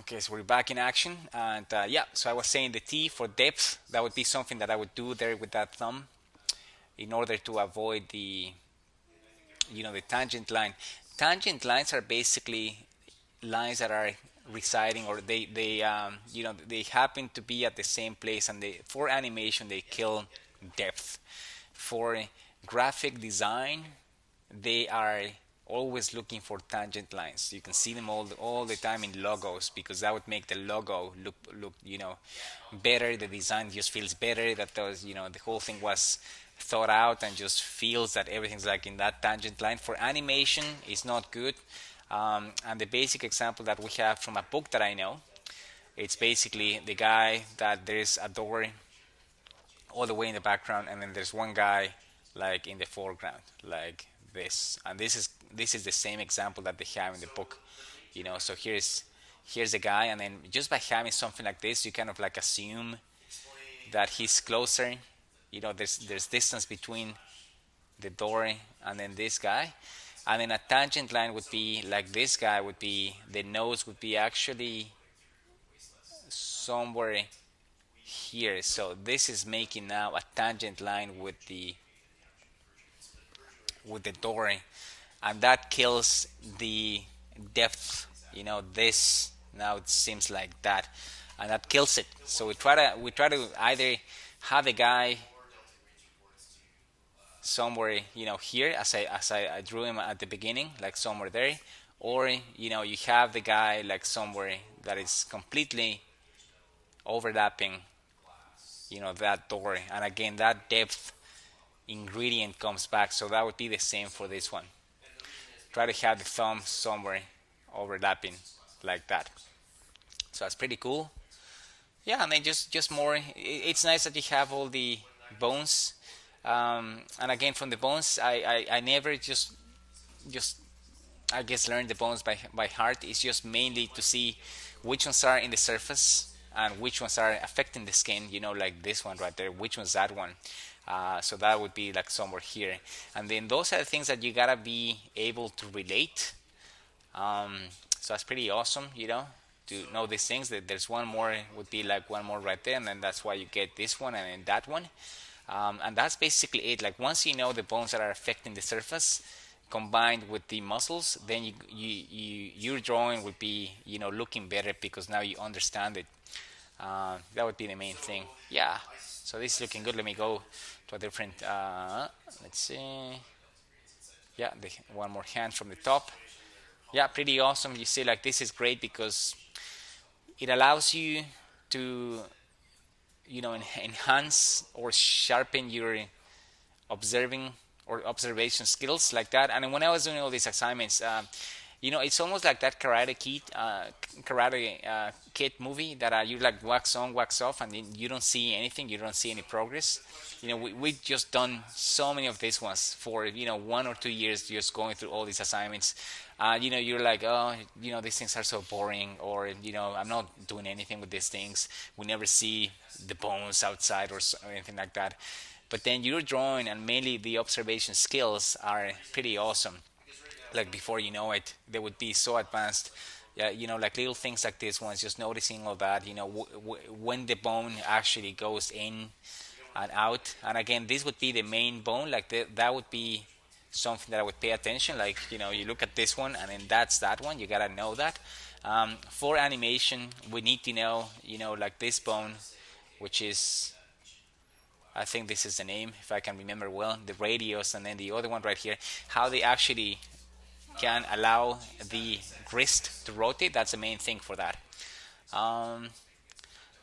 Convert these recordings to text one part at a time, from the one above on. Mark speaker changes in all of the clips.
Speaker 1: Okay, so we're back in action, and yeah, so I was saying the T for depth. That would be something that I would do there with that thumb in order to avoid the tangent line. Tangent lines are basically lines that are residing, or they happen to be at the same place, and for animation they kill depth. For graphic design, they are always looking for tangent lines. You can see them all the time in logos, because that would make the logo look better. The design just feels better. That the whole thing was thought out and just feels that everything's like in that tangent line. For animation, it's not good. And the basic example that we have from a book that I know, it's basically the guy that there's a door all the way in the background, and then there's one guy like in the foreground, like this. And this is the same example that they have in the book. So here's a guy, and then just by having something like this, you kind of like assume that he's closer. There's distance between the door and then this guy. And then a tangent line would be like this guy would be, the nose would be actually somewhere here. So this is making now a tangent line with the door, and that kills the depth. This now it seems like that, and that kills it. So we try to either have a guy somewhere here, as I drew him at the beginning, like somewhere there, or you have the guy like somewhere that is completely overlapping that door, and again that depth ingredient comes back. So that would be the same for this one. Try to have the thumb somewhere overlapping like that. So that's pretty cool. Yeah, and then just more. It's nice that you have all the bones. And again, from the bones, I never just I guess learn the bones by heart. It's just mainly to see which ones are in the surface and which ones are affecting the skin. Like this one right there. Which one's that one? So that would be like somewhere here. And then those are the things that you gotta be able to relate. So that's pretty awesome, to know these things. That there's one more, would be like one more right there, and then that's why you get this one and then that one. And that's basically it. Like once you know the bones that are affecting the surface, combined with the muscles, then your drawing would be looking better, because now you understand it. That would be the main thing. Yeah. So this is looking good. Let me go to a different. Let's see. Yeah, one more hand from the top. Yeah, pretty awesome. You see, like this is great because it allows you to enhance or sharpen your observing or observation skills like that. And when I was doing all these assignments, it's almost like that Karate Kid movie that you like wax on, wax off, and then you don't see anything, you don't see any progress. We just done so many of these ones for 1 or 2 years, just going through all these assignments. You're like, oh, these things are so boring, or I'm not doing anything with these things. We never see the bones outside or anything like that. But then your drawing and mainly the observation skills are pretty awesome. Like before you know it, they would be so advanced. Yeah, like little things like this ones, just noticing all that. When the bone actually goes in and out. And again, this would be the main bone. Like that would be something that I would pay attention. Like you look at this one, and then that's that one. You gotta know that. For animation, we need to know, like this bone, which is, I think this is the name, if I can remember well, the radius, and then the other one right here, how they actually can allow the wrist to rotate. That's the main thing for that. Um,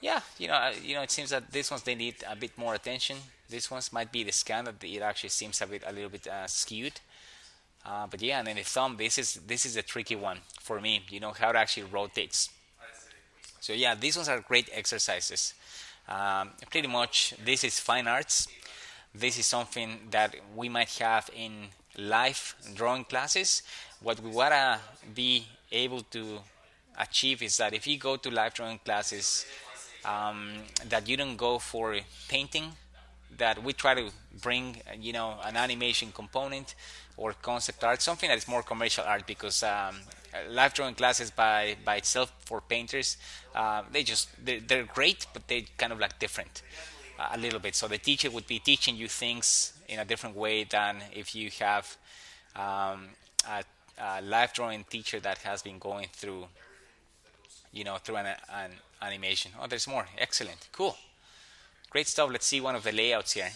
Speaker 1: yeah, it seems that these ones, they need a bit more attention. These ones might be the scan that it actually seems a little bit skewed. But yeah, and then the thumb. This is a tricky one for me. How it actually rotates. So yeah, these ones are great exercises. Pretty much, this is fine arts. This is something that we might have in live drawing classes. What we wanna be able to achieve is that if you go to live drawing classes, that you don't go for painting. that we try to bring, an animation component or concept art, something that is more commercial art, because live drawing classes by itself for painters, they're great, but they kind of like different a little bit. So the teacher would be teaching you things in a different way than if you have um, a live drawing teacher that has been going through, through an animation. Oh, there's more. Excellent. Cool. Great stuff. Let's see one of the layouts here.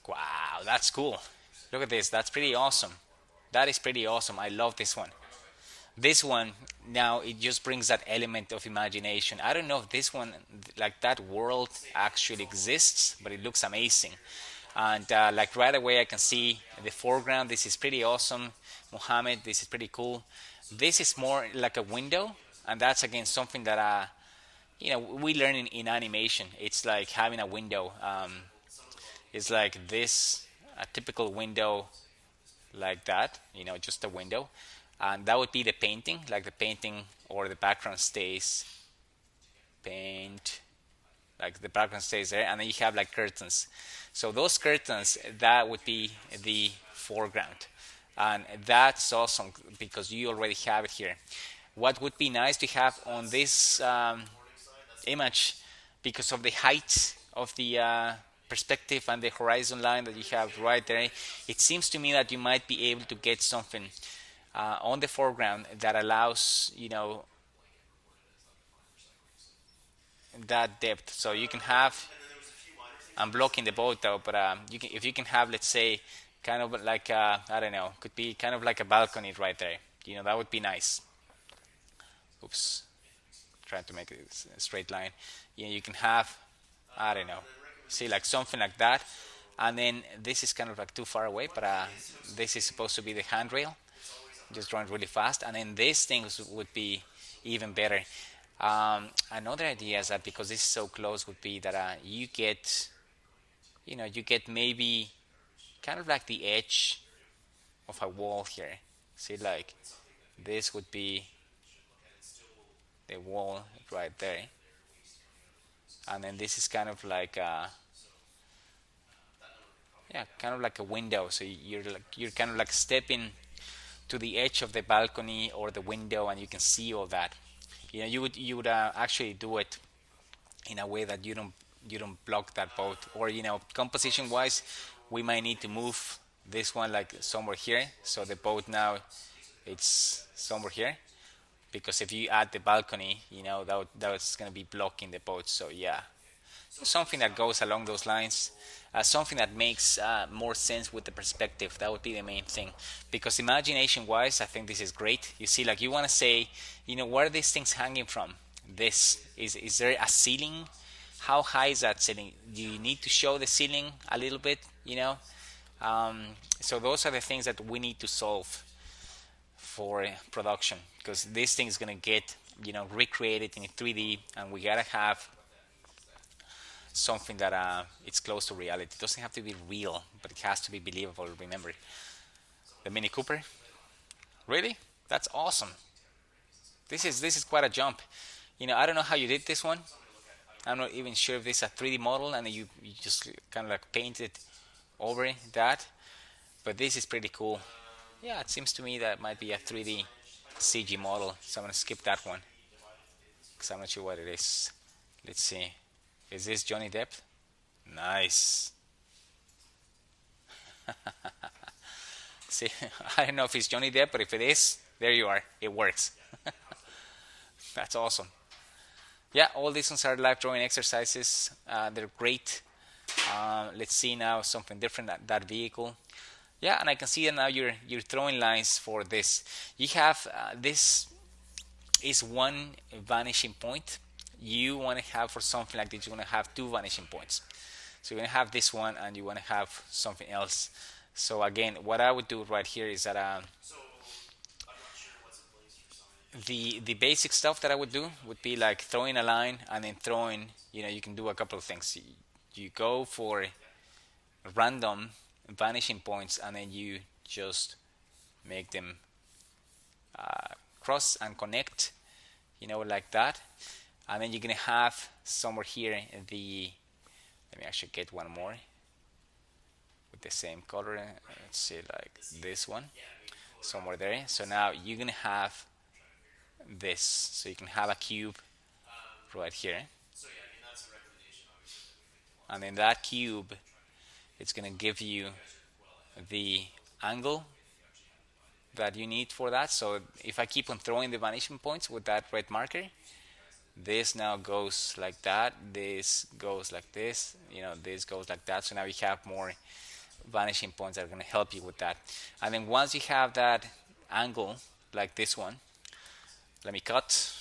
Speaker 1: Wow, that's cool. Look at this. That's pretty awesome. That is pretty awesome. I love this one. This one, now it just brings that element of imagination. I don't know if this one, like that world actually exists, but it looks amazing. And like right away I can see the foreground. This is pretty awesome. Mohammed, this is pretty cool. This is more like a window, and that's again something that we learn in animation. It's like having a window. It's like this, a typical window like that, just a window. And that would be the painting, like the painting or the background stays paint, like the background stays there, and then you have like curtains. So those curtains, that would be the foreground. And that's awesome because you already have it here. What would be nice to have on this image, because of the height of the perspective and the horizon line that you have right there, it seems to me that you might be able to get something on the foreground that allows, that depth. So you can have, I'm blocking the boat though, but if you can have, let's say, kind of like I don't know, could be kind of like a balcony right there. That would be nice. Oops, trying to make it a straight line. You can have, I don't know, see, like something like that. And then this is kind of like too far away, but this is supposed to be the handrail. Just drawing really fast, and then these things would be even better. Another idea is that because this is so close, would be that you get, you get maybe kind of like the edge of a wall here. See, like this would be the wall right there, and then this is kind of like yeah, kind of like a window. So you're kind of like stepping to the edge of the balcony or the window, and you can see all that. You would actually do it in a way that you don't block that boat, or composition wise, we might need to move this one like somewhere here, so the boat now it's somewhere here, because if you add the balcony, that's going to be blocking the boat. So yeah, something that goes along those lines, something that makes more sense with the perspective. That would be the main thing, because imagination wise, I think this is great. You see, like you want to say, where are these things hanging from? This is there a ceiling? How high is that ceiling? Do you need to show the ceiling a little bit? So those are the things that we need to solve for production, because this thing is going to get recreated in 3D, and we gotta have something that it's close to reality. It doesn't have to be real, but it has to be believable. Remember, the Mini Cooper. Really, that's awesome. This is quite a jump. I don't know how you did this one. I'm not even sure if this is a 3D model and you just kind of like painted over that, but this is pretty cool. Yeah, it seems to me that might be a 3D CG model, so I'm gonna skip that one because I'm not sure what it is. Let's see. Is this Johnny Depp? Nice. See, I don't know if it's Johnny Depp, but if it is, there you are. It works. That's awesome. Yeah, all these ones are live drawing exercises. They're great. Let's see now something different. That vehicle. Yeah, and I can see that now you're throwing lines for this. You have this is one vanishing point. You want to have for something like this, you want to have two vanishing points. So you're going to have this one, and you want to have something else. So again, what I would do right here is that the basic stuff that I would do would be like throwing a line and then throwing. You can do a couple of things. You go for random vanishing points, and then you just make them cross and connect, like that. And then you're gonna have somewhere here the Let me actually get one more with the same color. Let's see, like this one, somewhere there. So now you're gonna have this. So you can have a cube right here, and in that cube, it's gonna give you the angle that you need for that. So if I keep on throwing the vanishing points with that red marker, this now goes like that, this goes like this, this goes like that. So now you have more vanishing points that are going to help you with that. And then once you have that angle like this one, let me cut.